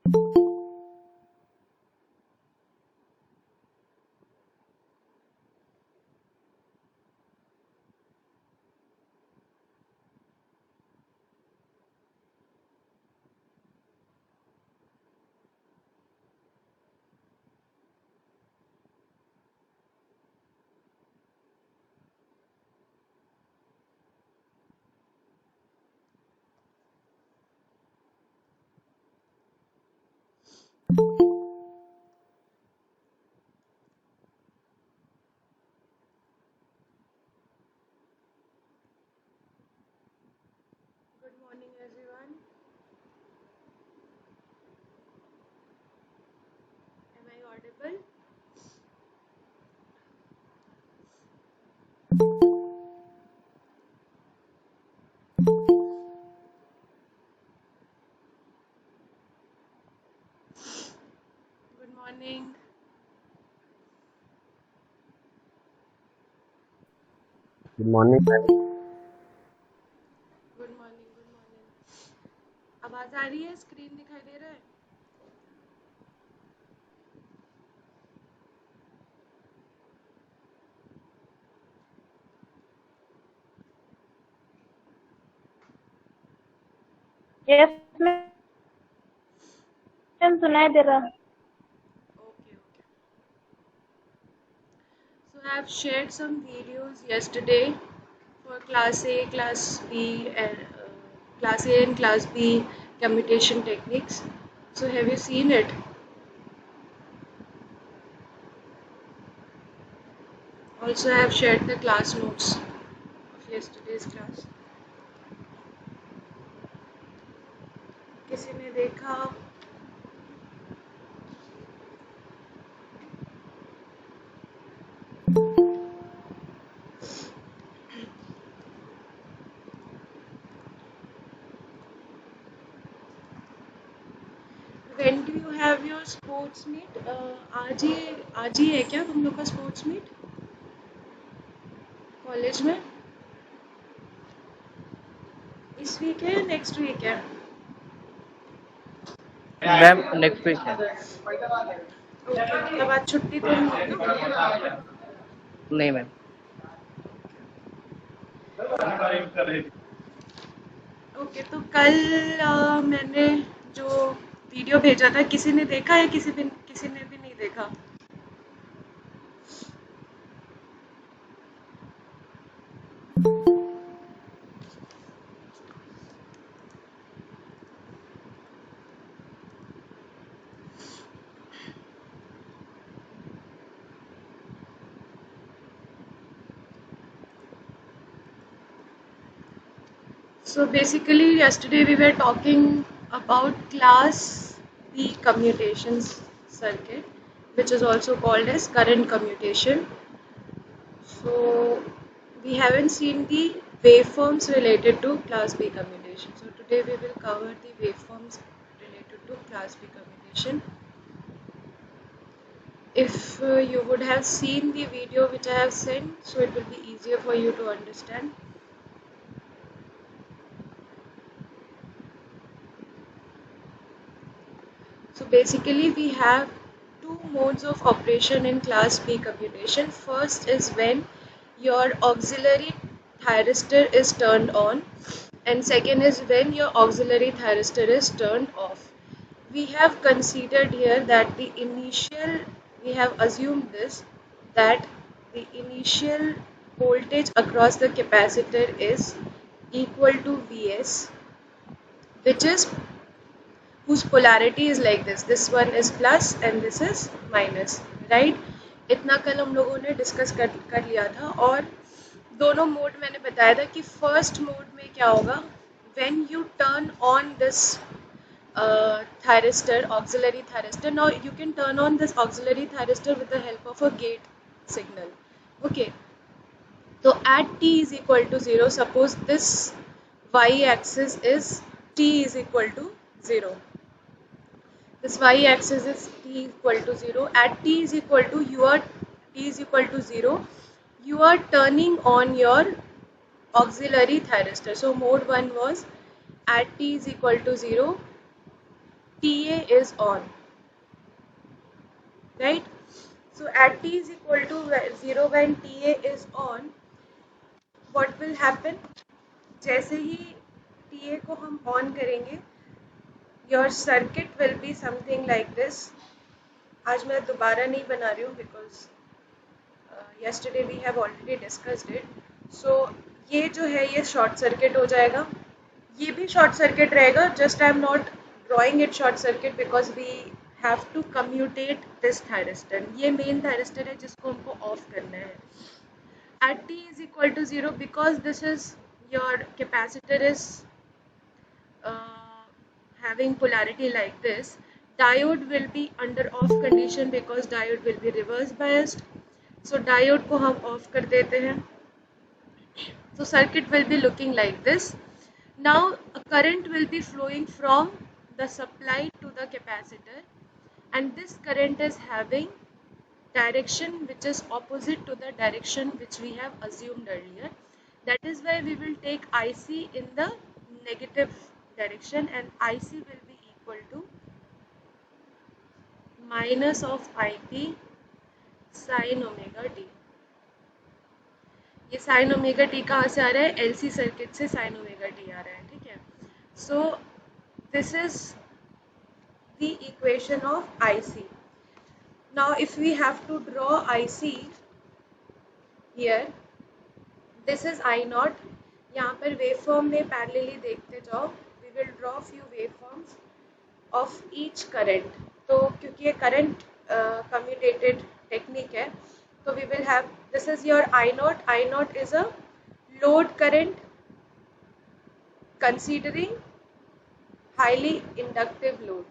Good morning, everyone. Am I audible? Good morning. Good morning ma'am. Good morning. Good morning. आवाज आ रही है? Screen दिखाई दे रहा है? यस मैम, सुनाई दे रहा। Okay, okay. So I have shared some videos yesterday for Class A, Class B, and Class A and Class B commutation techniques. So have you seen it? Also, I have shared the class notes of yesterday's class. किसी ने देखा? When do you have your sports meet? आज ही है क्या तुम लोग का sports meet college में? इस वीक है या नेक्स्ट वीक है? मैम नेक्स्ट वीक है। ओके, मतलब आज छुट्टी तो नहीं है? नहीं मैम। ओके, तो कल मैंने जो वीडियो भेजा था किसी ने देखा या किसी ने भी नहीं देखा? So basically, yesterday we were talking about Class B commutation circuit, which is also called as current commutation. So we haven't seen the waveforms related to Class B commutation. So today we will cover the waveforms related to Class B commutation. If you would have seen the video which I have sent, so it will be easier for you to understand. So basically we have two modes of operation in Class B commutation. First is when your auxiliary thyristor is turned on, and second is when your auxiliary thyristor is turned off. We have considered here that we have assumed this, that the initial voltage across the capacitor is equal to Vs, which is whose polarity is like this one is plus and this is minus, right? इतना कल हम लोगों ने discuss कर लिया था, और दोनों मोड मैंने बताया था कि फर्स्ट मोड में क्या होगा, when you turn on this thyristor, auxiliary thyristor. Now you can turn on this auxiliary thyristor with the help of a gate signal. Okay, so at t is equal to 0, suppose this y-axis is t is equal to 0. This y-axis is t equal to 0. At t is equal to t is equal to 0, you are turning on your auxiliary thyristor. So mode 1 was at t is equal to 0, TA is on, right? So at t is equal to 0 when TA is on, what will happen? जैसे ही TA को हम on करेंगे, your circuit will be something like this. आज मैं दोबारा नहीं बना रही हूँ because yesterday we have already discussed it. So ये जो है ये शॉर्ट सर्किट हो जाएगा, ये भी शॉर्ट सर्किट रहेगा, just I am not drawing it short circuit because we have to commutate this thyristor. ये मेन थायरिस्टर है जिसको हमको ऑफ करना है. At t is equal to 0, because this is your capacitor is having polarity like this, diode will be under off condition because diode will be reverse biased. So diode को हम off कर देते हैं. So circuit will be looking like this. Now a current will be flowing from the supply to the capacitor, and this current is having direction which is opposite to the direction which we have assumed earlier. That is why we will take IC in the negative direction, and IC will be equal to minus of IP sin omega t. ये sine omega T कहाँ से आ रहा है? LC circuit से sine omega T आ रहा है, ठीक है. So this is the equation of IC. Now if we have to draw IC here, this is I naught. यहाँ पर वेव फॉर्म में पैरेलली देखते जाओ. We will draw few wave forms of each current. तो क्योंकि ये current commutated technique है, so we will have, this is your I naught. I naught is a load current considering highly inductive load.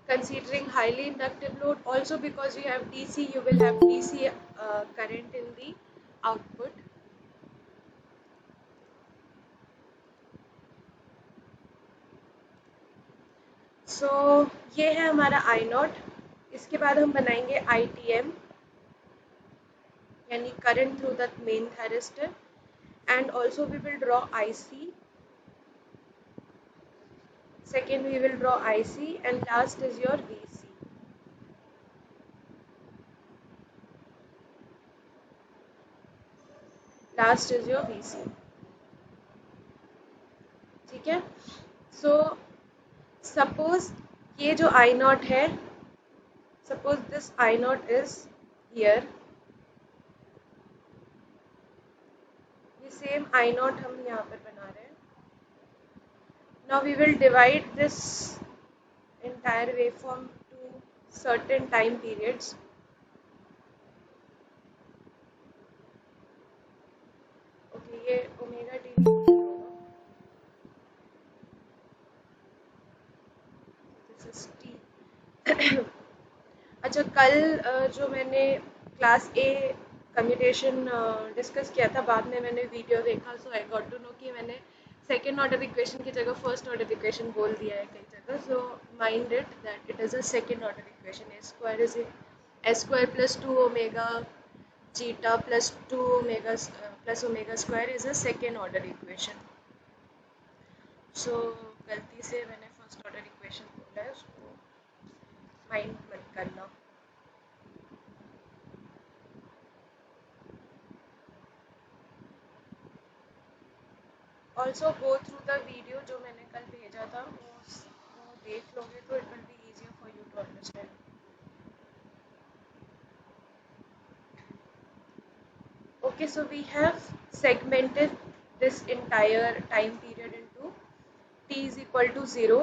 Considering highly inductive load, also because you have DC, you will have DC current in the output. So ये है हमारा I naught. इसके बाद हम बनाएंगे ITM, यानी current through the main thyristor, and also we will draw IC. Second we will draw IC, and last is your VC. Last is your VC. ठीक है. So suppose ये जो I naught है, suppose this I naught is here. ये same I naught हम यहाँ पर बना रहे हैं. Now we will divide this entire waveform to certain time periods. Okay, ये ओमेगा टी होगा. This is T. अच्छा, कल जो मैंने क्लास A कम्यूटेशन डिस्कस किया था, बाद में मैंने वीडियो देखा, सो आई गॉट टू नो कि मैंने सेकेंड ऑर्डर इक्वेशन की जगह फर्स्ट ऑर्डर इक्वेशन बोल दिया है कई जगह. So mind it that it is a second order equation. A square plus 2 omega zeta plus 2 omega plus omega square is a second order equation. So गलती से मैंने फर्स्ट ऑर्डर इक्वेशन बोला है, उसको माइंड मत करना. Also go through the video जो मैंने कल भेजा था, वो देख लोगे तो it will be easier for you to understand. Okay, so we have segmented this entire time period into t is equal to 0.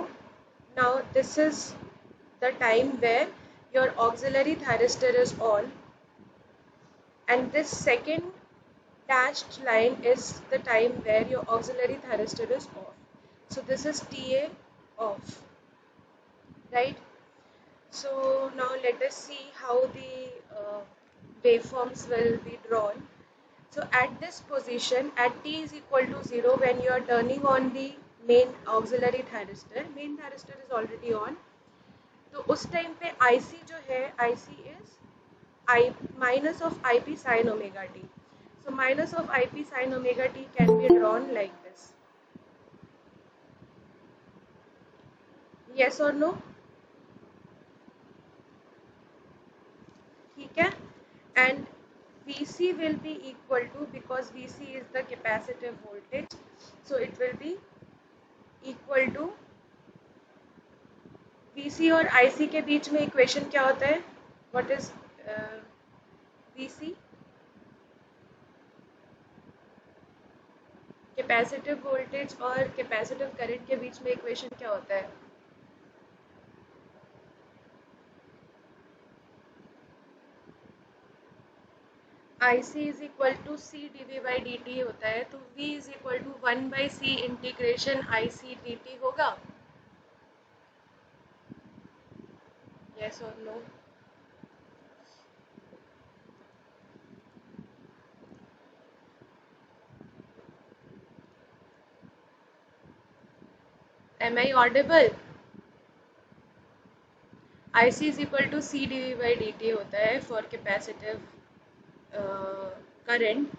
Now this is the time where your auxiliary thyristor is on, and this second dashed line is the time where your auxiliary thyristor is off. So this is TA off, right? So now let us see how the waveforms will be drawn. So at this position, at t is equal to 0, when you are turning on the main auxiliary thyristor, main thyristor is already on, तो उस time पे IC जो है, IC is I minus of IP sin omega t. So minus of Ip sin omega t can be drawn like this. Yes or no? ठीक है? And Vc will be equal to, because Vc is the capacitive voltage, so it will be equal to Vc और Ic के बीच में equation क्या होता है? What is Vc? Capacitive voltage और कैपेसिटिव करंट के बीच में इक्वेशन क्या होता है? IC is equal to C dV by dt होता है, तो V is equal to 1/c integration IC dt होगा. Yes or no? Am I audible? IC is equal to C dV by dt होता है for capacitive current.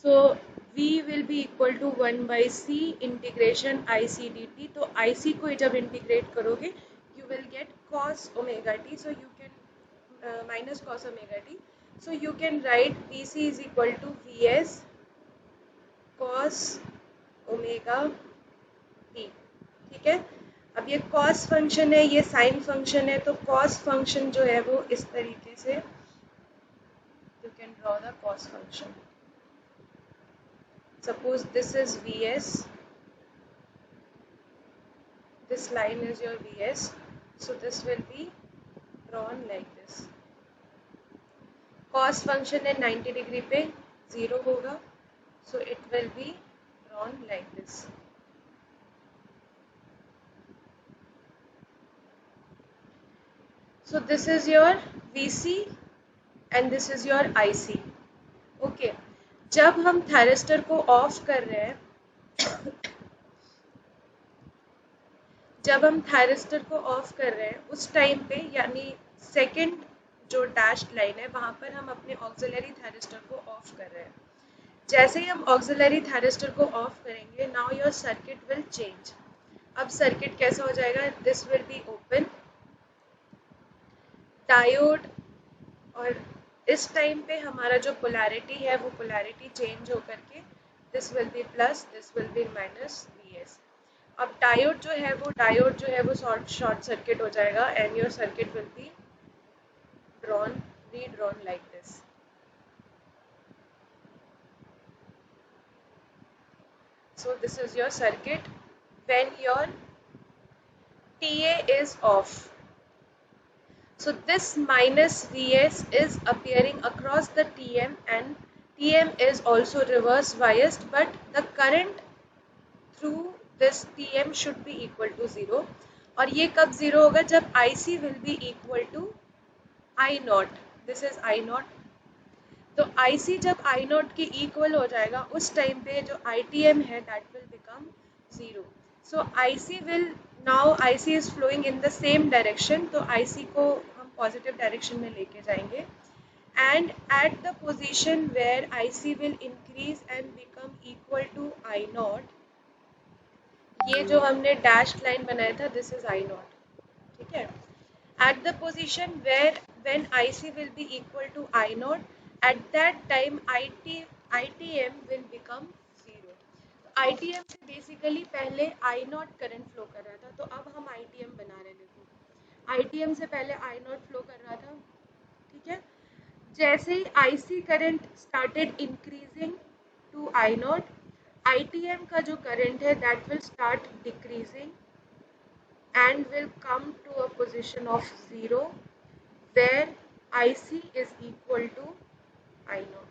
So V will be equal to 1/c integration IC dt. तो IC को जब integrate करोगे you will get cos omega t. So you can minus cos omega t. So you can write Vc is equal to Vs cos omega t. ठीक है? अब ये cos function है, ये sin फंक्शन है, तो cos फंक्शन जो है वो इस तरीके से you can draw the cos function. Suppose this is Vs, this line is your Vs, so this will be drawn like this. Cos function है 90 डिग्री पे 0 होगा, so it will be drawn like this. So this is your Vc and this is your IC. Okay. जब हम thyristor को of कर रहे हैं उस टाइम पे, यानी सेकंड जो डैश्ड लाइन है वहां पर हम अपने ऑक्सिलरी थायरिस्टर को ऑफ कर रहे हैं. जैसे ही हम ऑक्सिलरी थायरिस्टर को ऑफ करेंगे, now your circuit will change. अब सर्किट कैसा हो जाएगा? This will be open, diode, और इस टाइम पे हमारा जो पोलैरिटी है वो पोलैरिटी चेंज होकर के this will be plus, this will be minus Vs. अब डायोड जो है वो शॉर्ट सर्किट हो जाएगा and your circuit will be redrawn like this. So this is your circuit when your TA is off. So this minus Vs is appearing across the Tm and Tm is also reverse biased, but the current through this Tm should be equal to 0. और ये कब 0 होगा? जब IC will be equal to I0. This is I0. तो IC जब I0 के equal हो जाएगा उस टाइम पे जो ITM है that will become 0. So IC will, now IC is flowing in the same direction, तो IC को हम पॉजिटिव डायरेक्शन में लेके जाएंगे. And at the position where IC will increase and become equal to I0, ये जो हमने डैश्ड लाइन बनाया था, this is I0. ठीक है? At the position where when IC will be equal to I0, at that time ITM will become 0. ITM से basically पहले I0 current flow कर रहा था, तो अब हम ITM बना रहे हैं. देखो, ITM से पहले I0 फ्लो कर रहा था. ठीक है? जैसे ही IC current started increasing to I0, ITM का जो करंट है that will start decreasing and will come to a position of 0 where IC is equal to I0.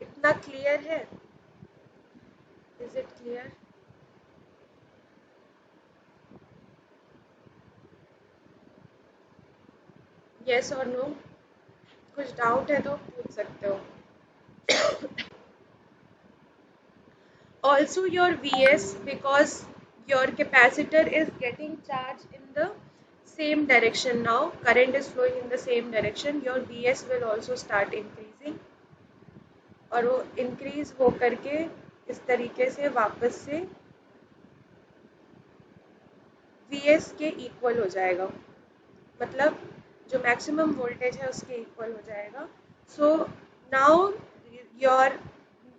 इतना क्लियर है? Is it clear? Yes or no? कुछ doubt है तो पूछ सकते हो. Also your Vs, because your capacitor is getting charged in the same direction now. Current is flowing in the same direction. Your Vs will also start increasing, और वो increase हो करके इस तरीके से वापस से Vs के इक्वल हो जाएगा, मतलब जो मैक्सिमम वोल्टेज है उसके इक्वल हो जाएगा. So now your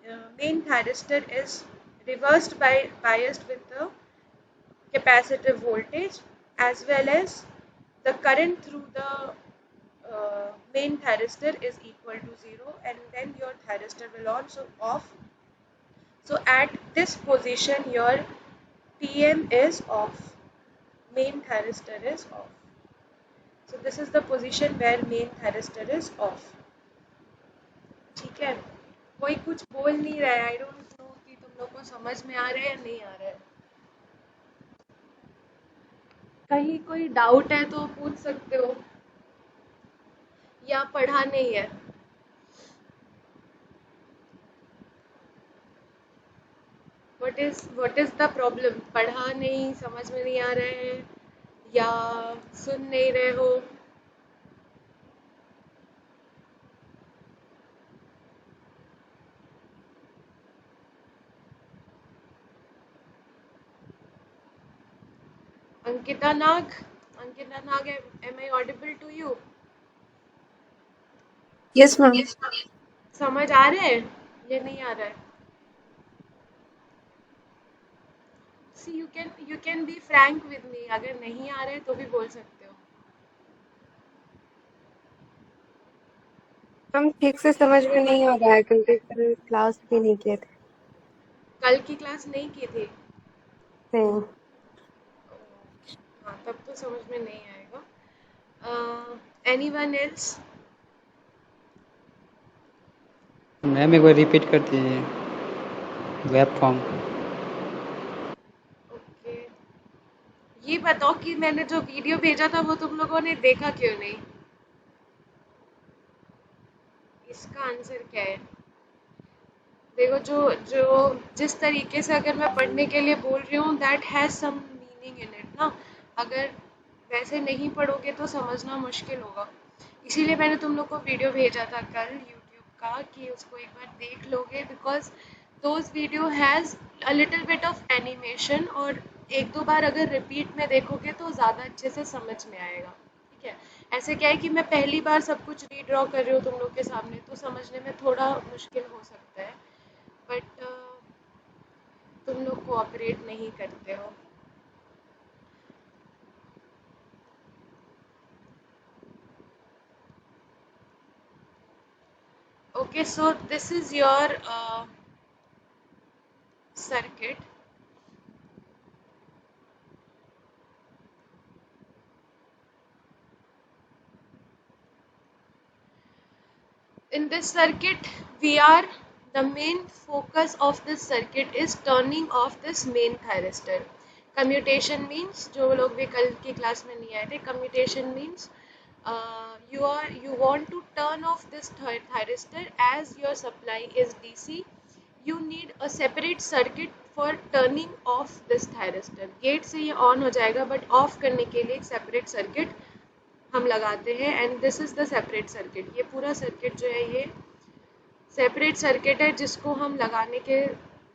main thyristor is reversed biased with the capacitive voltage, as well as the current through the main thyristor is equal to 0, and then your thyristor will also off. So at this position your TM is off, main thyristor is off. So this is the position where main thyristor is off. ठीक है, कोई कुछ बोल नहीं रहा है. I don't know कि तुम लोग को समझ में आ रहा है या नहीं आ रहा है. कहीं कोई डाउट है तो पूछ सकते हो, या पढ़ा नहीं है. what is the problem? पढ़ा नहीं, समझ में नहीं आ रहा है, या सुन नहीं रहे हो? अंकिता नाग, am I audible to you? Yes, ma'am. समझ आ रहा है या नहीं आ रहा है? See, you can be frank with me. अगर नहीं आ रहा है तो भी बोल सकते हो. हम ठीक से समझ में नहीं आ रहा है क्योंकि कल क्लास भी नहीं किए थे. कल की क्लास नहीं की थी? नहीं. हाँ, तब तो समझ में नहीं आएगा. Anyone else? मैम एक बार रिपीट कर दीजिए वेब फॉर्म. ओके, ये बताओ कि मैंने जो वीडियो भेजा था वो तुम लोगों ने देखा क्यों नहीं? इसका आंसर क्या है? देखो, जो जिस तरीके से अगर मैं पढ़ने के लिए बोल रही हूँ, that has some meaning in it ना. अगर वैसे नहीं पढ़ोगे तो समझना मुश्किल होगा. इसीलिए मैंने तुम लोग को वीडियो भेजा था कल यूट्यूब का, कि उसको एक बार देख लोगे, because those video has a little bit of animation, और एक दो बार अगर रिपीट में देखोगे तो ज़्यादा अच्छे से समझ में आएगा. ठीक है, ऐसे क्या है कि मैं पहली बार सब कुछ रीड्रॉ कर रही हूँ तुम लोग के सामने, तो समझने में थोड़ा मुश्किल हो सकता है, बट तुम लोग कोऑपरेट नहीं करते हो. Okay, so this is your circuit. In this circuit, the main focus of this circuit is turning off this main thyristor. Commutation means, जो लोग भी कल की क्लास में नहीं आए थे, commutation means you want to turn off this thyristor as your supply is DC. You need a separate circuit for turning off this thyristor. Gate से ये ऑन हो जाएगा, बट ऑफ करने के लिए एक सेपरेट सर्किट हम लगाते हैं, and this is the separate circuit. ये पूरा सर्किट जो है ये सेपरेट सर्किट है, जिसको हम लगाने के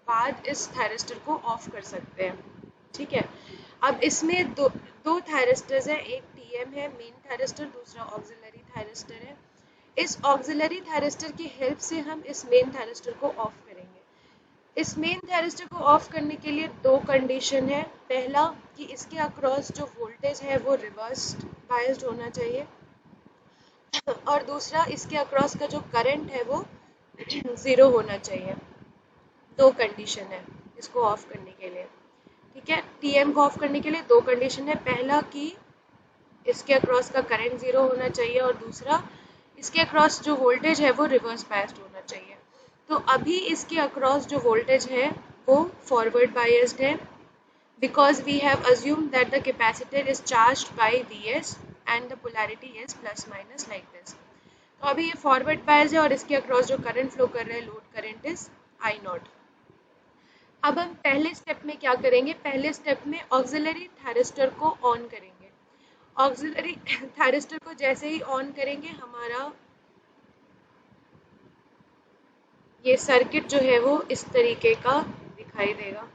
बाद इस थायरिस्टर को ऑफ कर सकते हैं. ठीक है, अब इसमें दो थायरिस्टर्स हैं, एक टीएम है मेन थायरिस्टर, दूसरा ऑक्सिलरी थायरिस्टर है. इस ऑक्सिलरी थायरिस्टर की हेल्प से हम इस मेन थायरिस्टर को ऑफ करेंगे. इस मेन थायरिस्टर को ऑफ करने के लिए दो कंडीशन है. पहला कि इसके अक्रॉस जो वोल्टेज है वो रिवर्स बायस्ड होना चाहिए, और दूसरा इसके अक्रॉस का जो करंट है वो 0 होना चाहिए. दो कंडीशन है इसको ऑफ करने के लिए. ठीक है, टीएम को ऑफ करने के लिए दो कंडीशन है. पहला कि इसके अक्रॉस का करंट 0 होना चाहिए, और दूसरा इसके अक्रॉस जो वोल्टेज है वो रिवर्स बायस्ड होना चाहिए. तो अभी इसके अक्रॉस जो वोल्टेज है वो फॉरवर्ड बायस्ड है, because we have assumed that the capacitor is charged by Vs and the polarity is plus minus like this. तो अभी ये फॉरवर्ड बायस है, और इसके अक्रॉस जो करंट फ्लो कर रहा है load current is I not. अब हम पहले स्टेप में क्या करेंगे? पहले स्टेप में ऑक्सिलरी थायरिस्टर को ऑन करेंगे. ऑक्सिलरी थायरिस्टर को जैसे ही ऑन करेंगे हमारा ये सर्किट जो है वो इस तरीके का दिखाई देगा,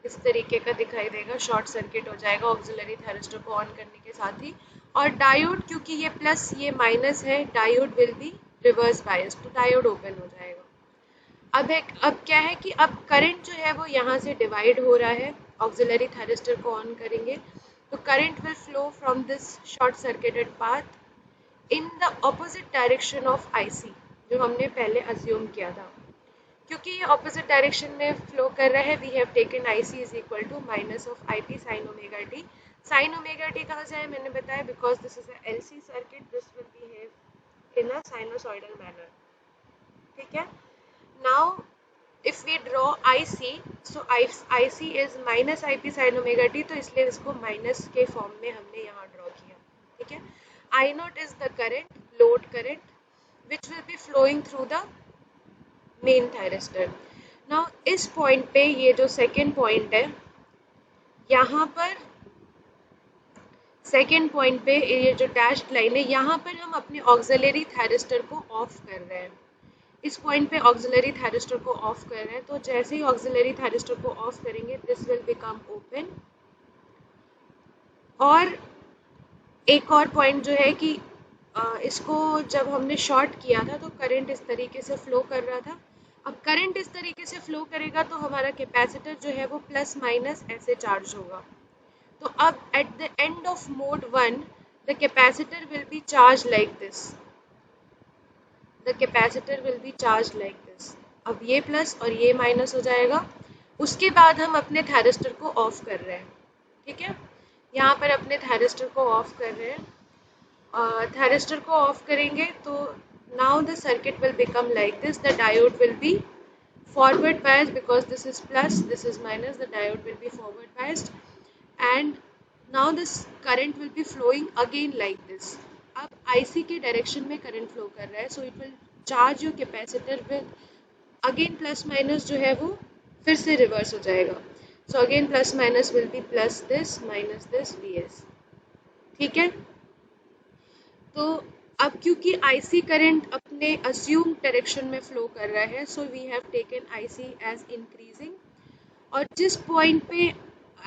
इस तरीके का दिखाई देगा, शॉर्ट सर्किट हो जाएगा ऑक्सिलरी थायरिस्टर को ऑन करने के साथ ही। और डायोड, क्योंकि ये प्लस ये माइनस है, diode will be reverse bias, तो डायोड ओपन हो जाएगा। अब क्या है कि अब करंट जो है वो यहाँ से डिवाइड हो रहा है, ऑक्सिलरी थायरिस्टर को ऑन करेंगे तो current will flow from this short circuited path in the opposite direction of IC, जो हमने पहले अज्यूम किया था। क्योंकि ये ऑपोजिट डायरेक्शन में फ्लो कर रहा है, we have taken IC is equal to minus of I P sine omega T. Sine omega T कहाँ से है मैंने बताया, because this is a LC circuit, this will behave in a sinusoidal manner. ठीक है, now if we draw IC, so IC is minus I P sine omega T, तो इसलिए इसको माइनस के फॉर्म में हमने यहाँ ड्रॉ किया। ठीक है, I not is the current, load current, which will be flowing through the main thyristor. Now इस पॉइंट पे, ये जो सेकेंड पॉइंट है, यहाँ पर सेकेंड पॉइंट पे ये जो डैश्ड लाइन है, यहाँ पर हम अपने ऑक्सिलरी थायरिस्टर को ऑफ कर रहे हैं। इस पॉइंट पे ऑक्सिलरी थायरिस्टर को ऑफ कर रहे हैं, तो जैसे ही ऑक्सिलरी थायरिस्टर को ऑफ करेंगे दिस विल बिकम ओपन। और एक और पॉइंट जो है कि इसको जब हमने शॉर्ट किया था तो करंट इस तरीके से फ्लो कर रहा था। अब करंट इस तरीके से फ्लो करेगा तो हमारा कैपेसिटर जो है वो प्लस माइनस ऐसे चार्ज होगा। तो अब at the end of mode 1 the capacitor will be charge like this, the capacitor will be charge like this. अब ये प्लस और ये माइनस हो जाएगा। उसके बाद हम अपने थायरिस्टर को ऑफ कर रहे हैं। ठीक है, यहाँ पर अपने थायरिस्टर को ऑफ कर रहे हैं। थायरिस्टर को ऑफ करेंगे तो now the circuit will become like this, the diode will be forward biased because this is plus, this is minus, the diode will be forward biased, and now this current will be flowing again like this. अब IC के direction में current flow कर रहा है, so it will charge your capacitor with again plus minus जो है वो फिर से रिवर्स हो जाएगा। so again plus minus will be plus this minus this Vs। ठीक है, तो अब क्योंकि IC करंट अपने अस्यूम डायरेक्शन में फ्लो कर रहा है, so we have taken IC as increasing. और जिस पॉइंट पे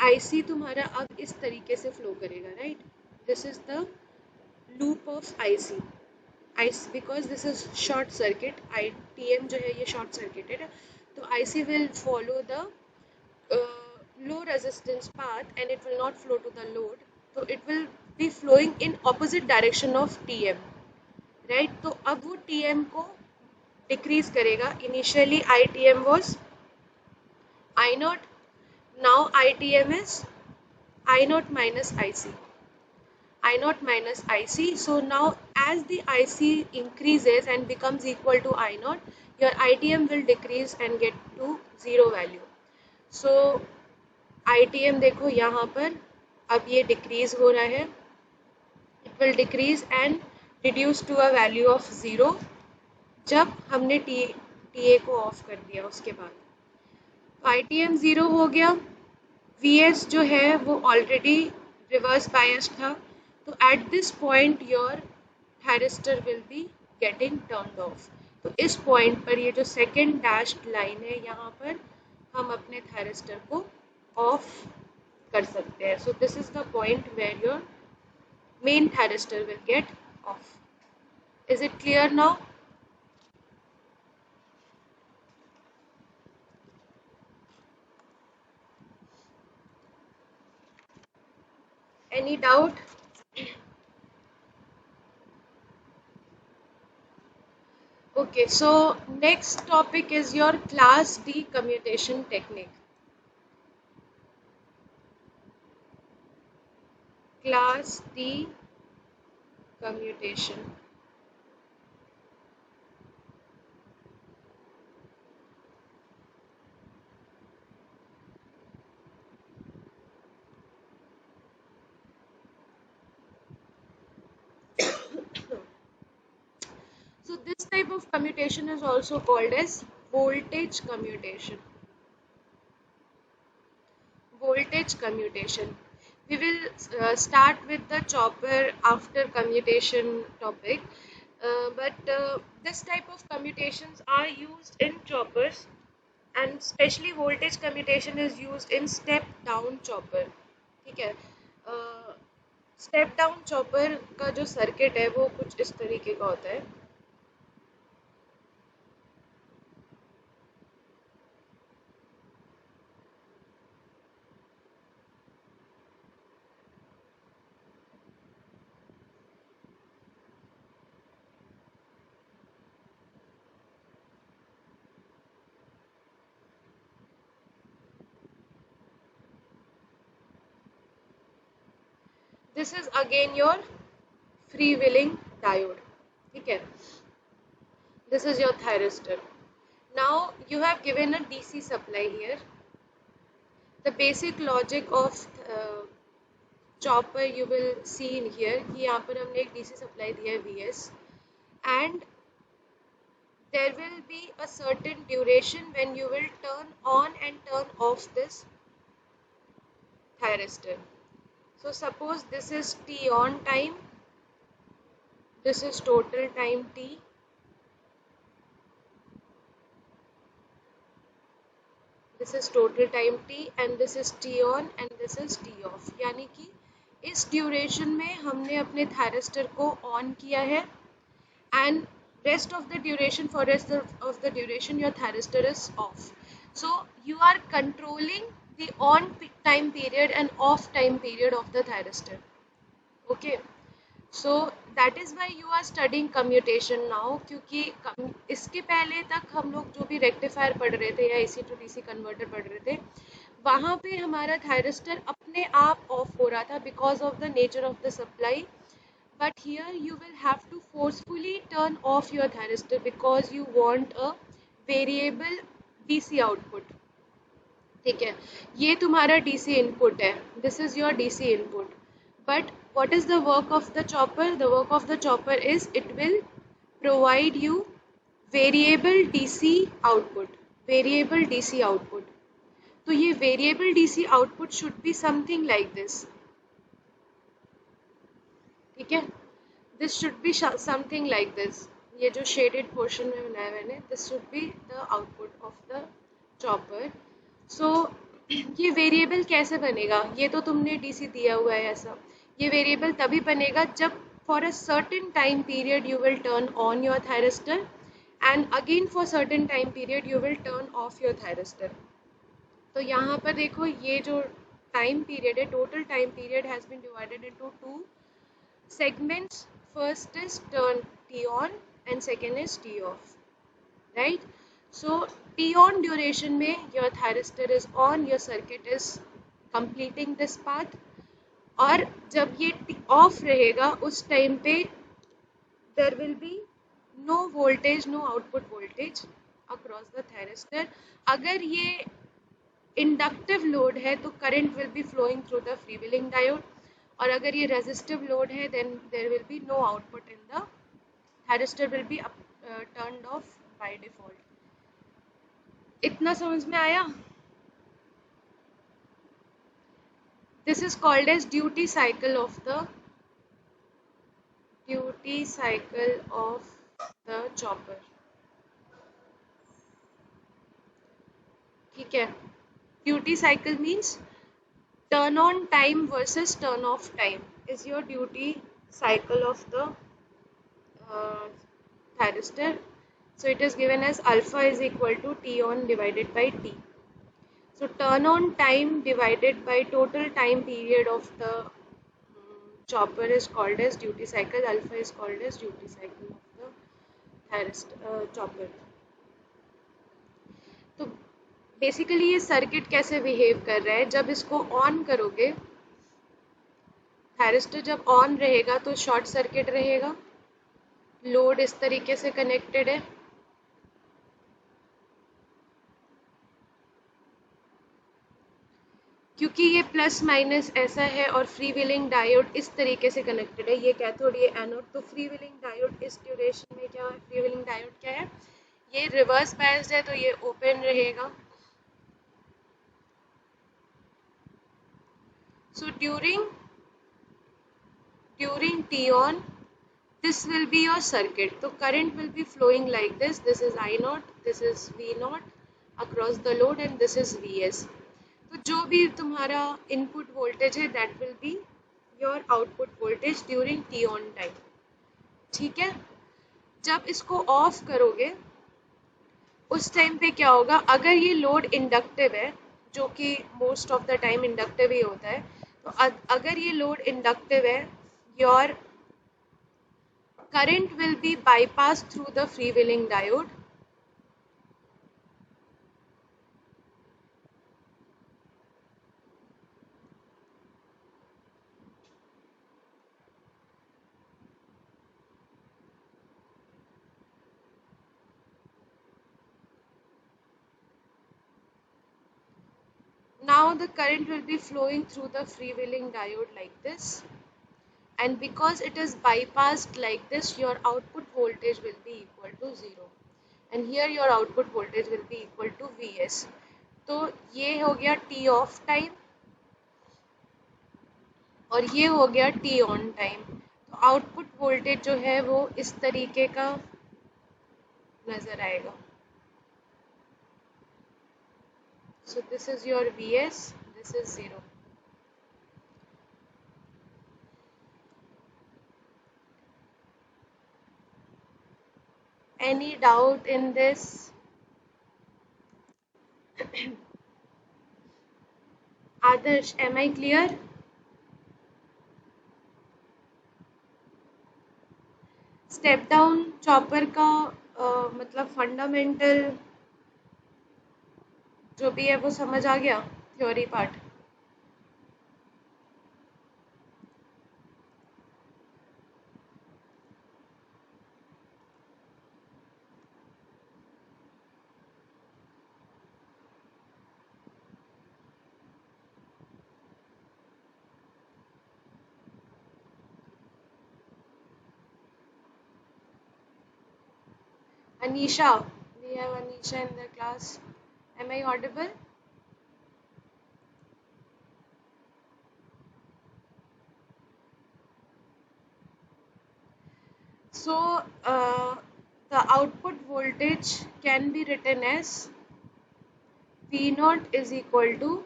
IC तुम्हारा अब इस तरीके से फ्लो करेगा, right, this is the loop of IC, because this is short circuit, ITM जो है ये शॉर्ट सर्किटेड है, तो IC will follow the low resistance path and it will not flow to the load, so it will be flowing in opposite direction of TM, right? तो अब वो TM को decrease करेगा। Initially ITM was I naught, now ITM is I naught minus IC, I naught minus IC. So now as the IC increases and becomes equal to I naught, your ITM will decrease and get to zero value. So ITM देखो यहाँ पर अब ये decrease हो रहा है, it will decrease and reduce to a value of 0 जब हमने TA को ऑफ कर दिया। उसके बाद तो ITM 0 हो गया, VS जो है वो ऑलरेडी रिवर्स बायस्ड था, तो at this point your thyristor will be getting turned of. तो इस पॉइंट पर ये जो सेकेंड डैश्ड लाइन है, यहाँ पर हम अपने थायरिस्टर को ऑफ कर सकते हैं। So this is the point where your main thyristor will get off. Is it clear now? Any doubt? Okay, so next topic is your class D commutation technique. Class D commutation. So this type of commutation is also called as voltage commutation. Voltage commutation. We will start with the chopper after commutation topic. But this type of commutations are used in choppers, and especially voltage commutation is used in step down chopper. ठीक है, step down chopper का जो circuit है वो कुछ इस तरीके का होता है. This is again your freewheeling diode. ठीक है, this is your thyristor. Now you have given a DC supply here. The basic logic of chopper you will see in here कि यहाँ पर हमने एक DC supply दिया है VS, and there will be a certain duration when you will turn on and turn off this thyristor. So suppose this is T on time, this is total time T, this is total time T, and this is T on and this is T off. यानी कि इस duration में हमने अपने thyristor को on किया है, and rest of the duration, for rest of the duration your thyristor is off. So you are controlling the on time period and off time period of the thyristor. Okay, so that is why you are studying commutation now, क्योंकि इसके पहले तक हम लोग जो भी rectifier पढ़ रहे थे या AC to DC कन्वर्टर पढ़ रहे थे, वहाँ पे हमारा थायरिस्टर अपने आप ऑफ हो रहा था because of the nature of the supply. But here you will have to forcefully turn off your thyristor because you want a variable DC output. ठीक है, ये तुम्हारा DC input है, this is your DC input. But what is the work of the chopper? The work of the chopper is it will provide you variable DC output. Variable DC output. तो ये variable DC output should be something like this. ठीक है, this should be something like this. ये जो shaded portion में बनाया मैंने, this should be the output of the chopper. So ये वेरिएबल कैसे बनेगा? ये तो तुमने DC दिया हुआ है ऐसा. ये वेरिएबल तभी बनेगा जब for a certain time period you will turn on your thyristor and again for certain time period you will turn off your thyristor. तो यहाँ पर देखो ये जो time period है, total time period has been divided into two segments. First is turn T on and second is T off, right? So T on duration में your thyristor is on, your circuit is completing this path, और जब ये of रहेगा उस time पे there will be no voltage, no output voltage across the thyristor. अगर ये inductive load है तो current will be flowing through the freewheeling diode, और अगर ये resistive load है then there will be no output in the thyristor will be turned off by default. इतना समझ में आया? This is called as duty cycle of the chopper. ठीक है, duty cycle means turn on time versus turn off time is your duty cycle of the thyristor. So it is given as alpha is equal to T on divided by T. So turn on time divided by total time period of the chopper is called as duty cycle. Alpha is called as duty cycle of the thyristor chopper. तो basically ये circuit कैसे behave कर रहा है? जब इसको on करोगे, thyristor जब ऑन रहेगा तो शॉर्ट सर्किट रहेगा, लोड इस तरीके से कनेक्टेड है, क्योंकि ये प्लस माइनस ऐसा है और फ्री व्हीलिंग डायोड इस तरीके से कनेक्टेड है, ये कैथोड ये एनोड. तो फ्री व्हीलिंग डायोड इस ड्यूरेशन में क्या है? फ्री व्हीलिंग डायोड क्या है? ये रिवर्स बायस्ड है तो ये ओपन रहेगा. So during T on, this will be your circuit. So current will be flowing like this. This is I naught, this is V naught across the load, and this is Vs. तो जो भी तुम्हारा input voltage है that will be your output voltage during T on time. ठीक है. जब इसको of करोगे उस टाइम पे क्या होगा, अगर ये लोड इंडक्टिव है, जो कि most of the time inductive ही होता है, तो अगर ये लोड इंडक्टिव है, your current will be bypassed through the freewheeling diode. Now the current will be flowing through the freewheeling diode like this, and because it is bypassed like this, your output voltage will be equal to 0, and here your output voltage will be equal to Vs. तो ये हो गया T off time और ये हो गया T on time. तो output voltage जो है वो इस तरीके का नजर आएगा. So this is your Vs, this is 0. Any doubt in this? Adarsh, am I clear? Step down chopper का मतलब फंडामेंटल जो भी है वो समझ आ गया, theory part. Anisha, we have Anisha in the class. Am I audible? So the output voltage can be written as V naught is equal to,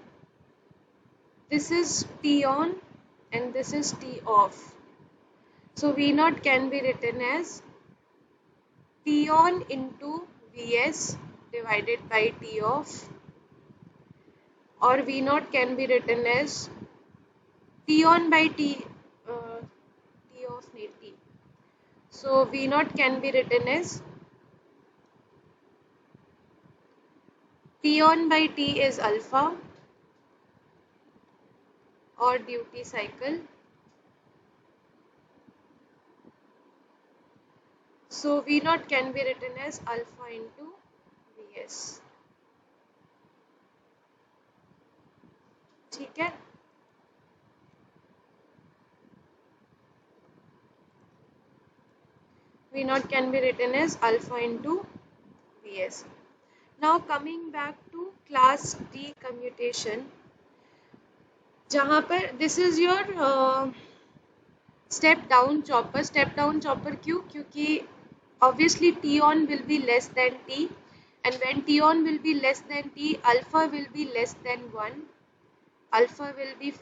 this is T on and this is T off. So V naught can be written as T on into Vs divided by T off, or V naught can be written as T on by T off need T. So V naught can be written as T on by T is alpha or duty cycle. So V naught can be written as alpha into Vs. ठीक है. V naught can be written as alpha into Vs. Now coming back to class D commutation, जहाँ पर this is your step down chopper. Step down chopper क्यों? क्योंकि obviously T on will be less than T, and when T on will be less than T, alpha will be less than 1. Alpha will be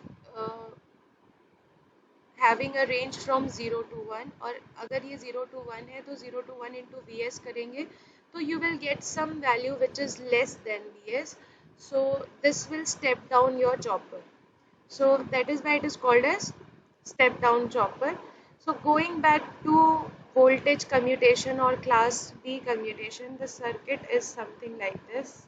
having a range from 0 to 1, और अगर ये 0 to 1 है तो 0 to 1 into Vs करेंगे तो you will get some value which is less than Vs. So this will step down your chopper. So that is why it is called as step down chopper. So going back to voltage commutation or class B commutation, the circuit is something like this.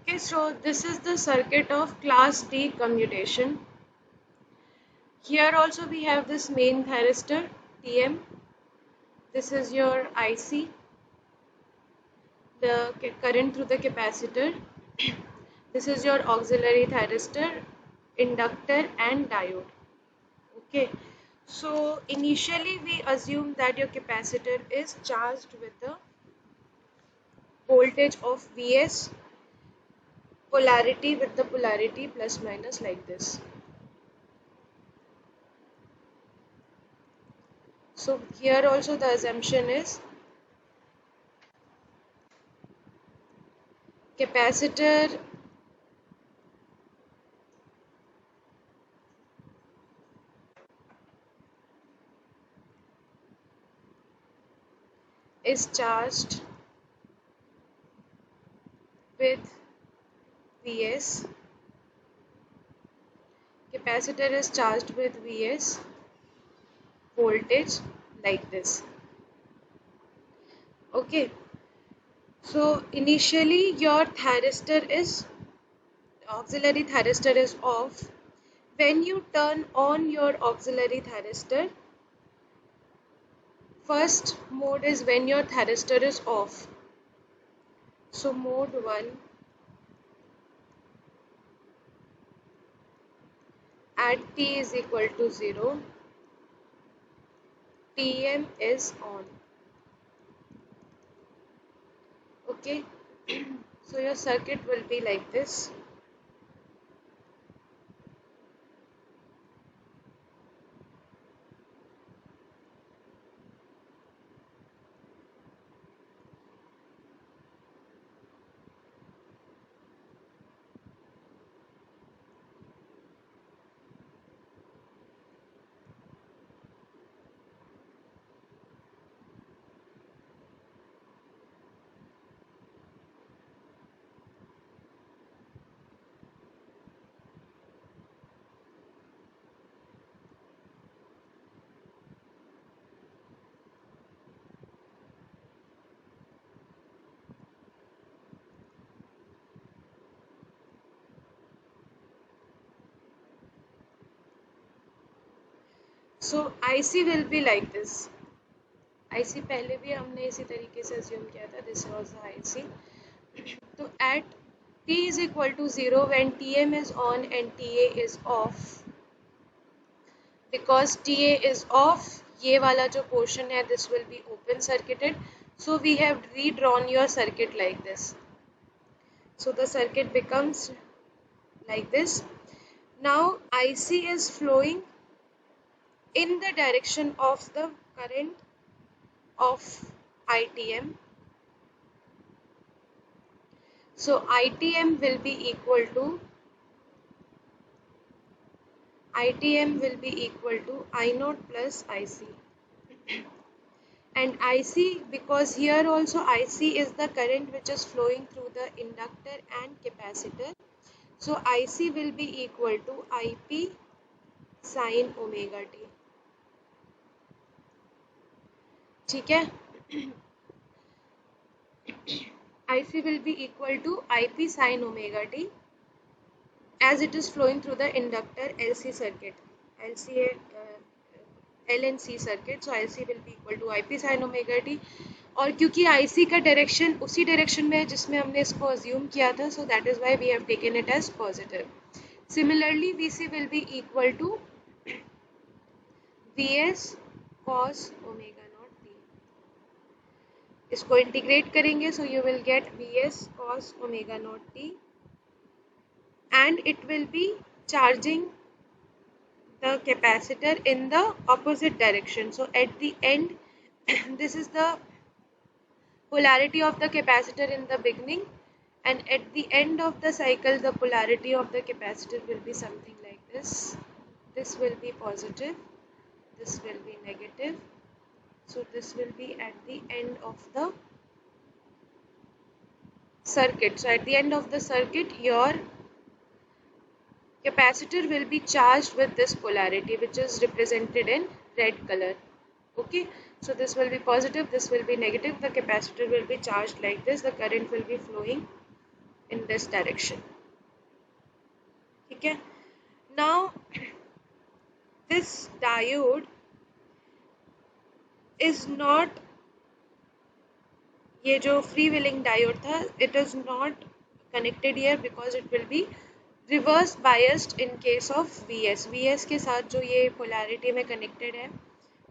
Okay, so this is the circuit of class D commutation. Here also we have this main thyristor TM. This is your IC, the current through the capacitor. This is your auxiliary thyristor, inductor and diode. Okay, so initially we assume that your capacitor is charged with the voltage of Vs, polarity with the polarity plus minus like this. So here also the assumption is capacitor is charged with Vs. Capacitor is charged with Vs voltage like this. Okay, so initially your thyristor is auxiliary thyristor is off. When you turn on your auxiliary thyristor, first mode is when your thyristor is off. So mode 1 at t is equal to 0, Tm is on. Okay, so your circuit will be like this. So IC will be like this. IC पहले भी हमने इसी तरीके से assume किया था. This was the IC. So at t is equal to 0 when Tm is on and Ta is off. Because Ta is off, ये वाला जो portion है, this will be open circuited. So we have redrawn your circuit like this. So the circuit becomes like this. Now IC is flowing in the direction of the current of ITM. So ITM will be equal to I naught plus IC. And IC, because here also IC is the current which is flowing through the inductor and capacitor. So IC will be equal to IP sin omega t. ठीक है? IC will be equal to IP sin omega t as it is flowing through the inductor LC circuit. L and C circuit. So IC will be equal to IP sin omega t. और क्योंकि IC का direction उसी direction में है जिसमें हमने इसको assume किया था, so that is why we have taken it as positive. Similarly, VC will be equal to VS cos omega naught t. इसको इंटीग्रेट करेंगे, so you will get VS cos omega naught t, and it will be charging the capacitor in the opposite direction. So at the end, this is the polarity of the capacitor in the beginning, and at the end of the cycle the polarity of the capacitor will be something like this. This will be positive, this will be negative. So this will be at the end of the circuit. So at the end of the circuit your capacitor will be charged with this polarity which is represented in red color. Okay, so this will be positive, this will be negative, the capacitor will be charged like this, the current will be flowing in this direction. ठीक है. Now this diode is not, ये जो free wheeling diode था, it is not connected here because it will be reverse biased in case of VS. VS के साथ जो ये polarity में connected है,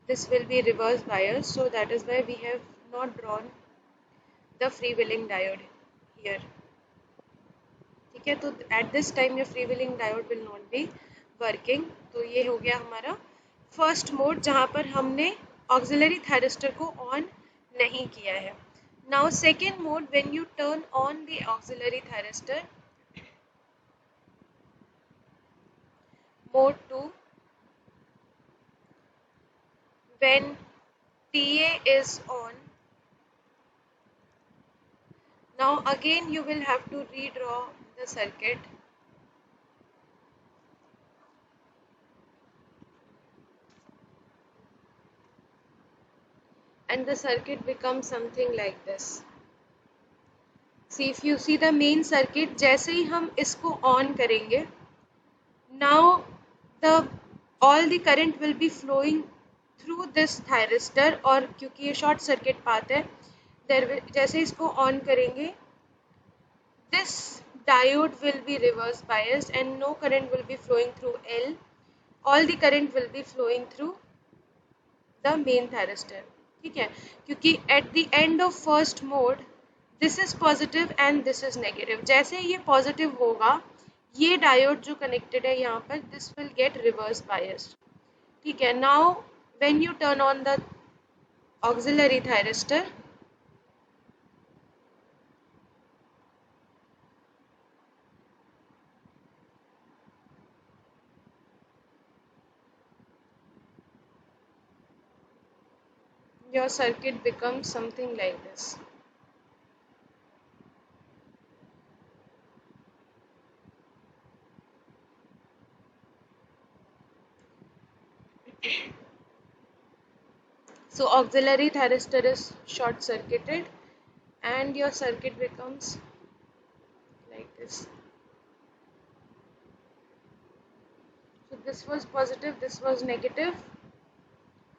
this will be reverse biased, so that is why we have not drawn the free wheeling diode here. ठीक है, तो at this time your free wheeling diode will not be working. तो ये हो गया हमारा फर्स्ट मोड जहाँ पर हमने ऑक्सिलरी थायरिस्टर को ऑन नहीं किया है. Now second mode, when U turn on the auxiliary thyristor, mode 2, when TA is on, now again you will have to redraw the circuit. And the circuit becomes something like this. See, if you see the main circuit, जैसे ही हम इसको on करेंगे, now all the current will be flowing through this thyristor, और क्योंकि ये short circuit path है, जैसे इसको on करेंगे, this diode will be reverse biased and no current will be flowing through L. All the current will be flowing through the main thyristor. ठीक है, क्योंकि at the end of first mode this is positive and this is negative. जैसे ये positive होगा, ये diode जो connected है यहाँ पर, this will get reverse biased. ठीक है, now when you turn on the auxiliary thyristor, your circuit becomes something like this. So auxiliary thyristor is short circuited and your circuit becomes like this. So this was positive, this was negative.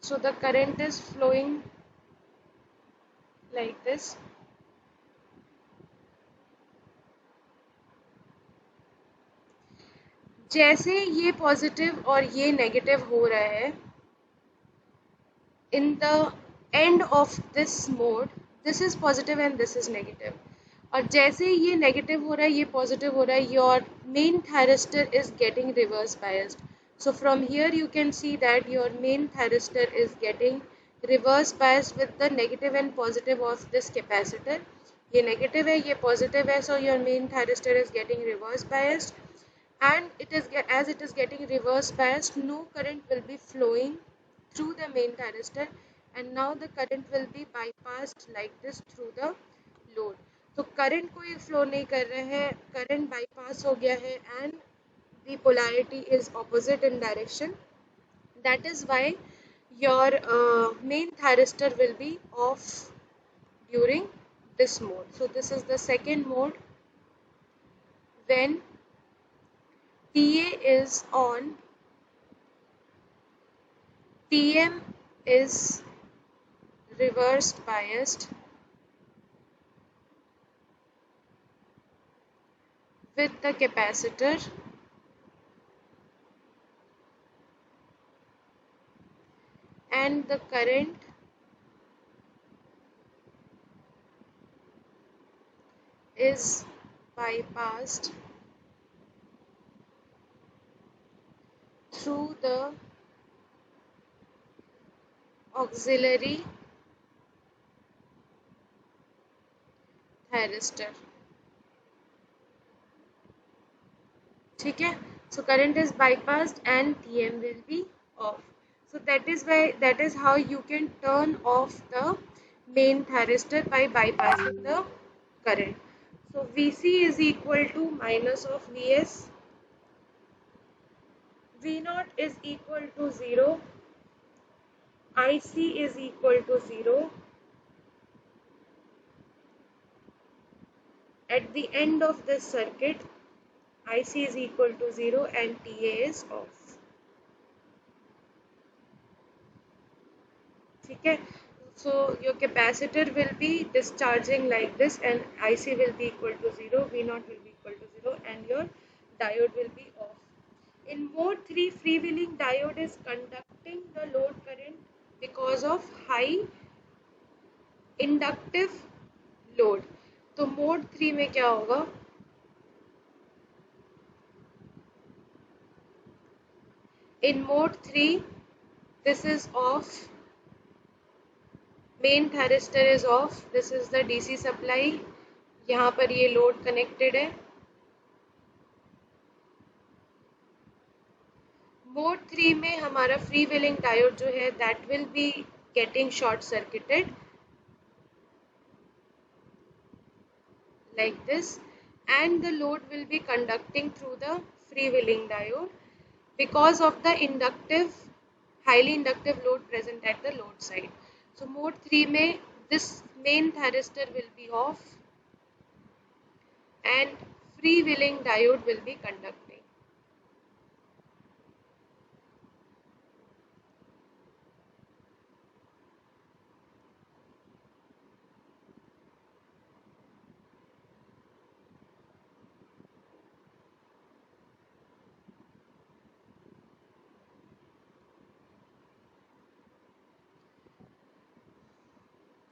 So the current is flowing like this. जैसे ये positive और ये negative हो रहा है, in the end of this mode, this is positive and this is negative. और जैसे ये नेगेटिव हो रहा है, ये पॉजिटिव हो रहा है, your main thyristor is getting reverse biased. So from here you can see that your main thyristor is getting reverse biased with the negative and positive of this capacitor. ये negative है, ये positive है, so your main thyristor is getting reverse biased. And as it is getting reverse biased, no current will be flowing through the main thyristor, and now the current will be bypassed like this through the load. तो current कोई flow नहीं कर रहा है, current bypass हो गया है, and the polarity is opposite in direction. That is why your main thyristor will be off during this mode. So this is the second mode, when TA is on, TM is reversed biased with the capacitor, and the current is bypassed through the auxiliary thyristor. ठीक है, so current is bypassed and TM will be off. So that is how you can turn off the main thyristor by bypassing the current. So VC is equal to minus of VS, V0 is equal to 0, IC is equal to 0, at the end of this circuit IC is equal to 0 and TA is off. ठीक है, so your capacitor will be discharging like this and IC will be equal to 0, V0 will be equal to 0 and your diode will be off. In mode 3, freewheeling diode is conducting the load current because of high inductive load. तो mode 3 में क्या होगा? In mode 3, this is off. Main thyristor is of. This is the DC supply. यहाँ पर ये load connected है. Mode 3 में हमारा फ्री व्हीलिंग डायोड जो है that will be getting short circuited like this and the load will be conducting through the freewheeling diode because of the highly inductive load present at the load side. So mode 3 में this main thyristor will be off and freewheeling diode will be conducting.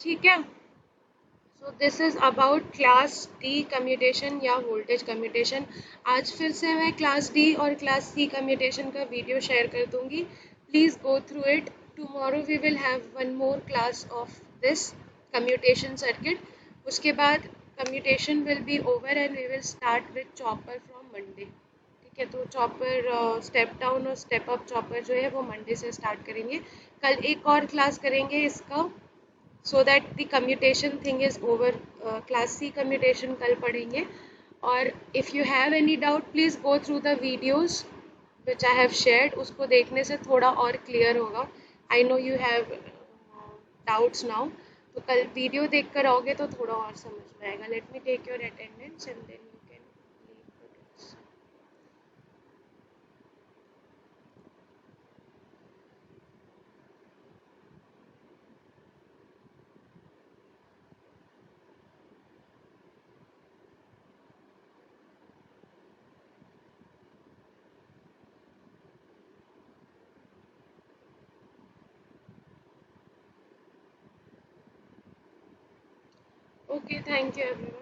ठीक है, so this is about class D commutation या voltage commutation. आज फिर से मैं class D और class C commutation का वीडियो शेयर कर दूंगी. Please go through it. Tomorrow we will have one more class of this commutation circuit. उसके बाद commutation will be over and we will start with chopper from Monday. ठीक है, तो chopper step down और step up chopper जो है वो Monday से स्टार्ट करेंगे. कल एक और क्लास करेंगे इसका so that the commutation thing is over. Class C commutation कल पढ़ेंगे. और if you have any doubt please go through the videos which I have shared. उसको देखने से थोड़ा और clear होगा. I know you have doubts now. तो कल वीडियो देख कर आओगे तो थोड़ा और समझ में आएगा. Let me take your attendance and then you can leave the class. Okay, thank you everyone.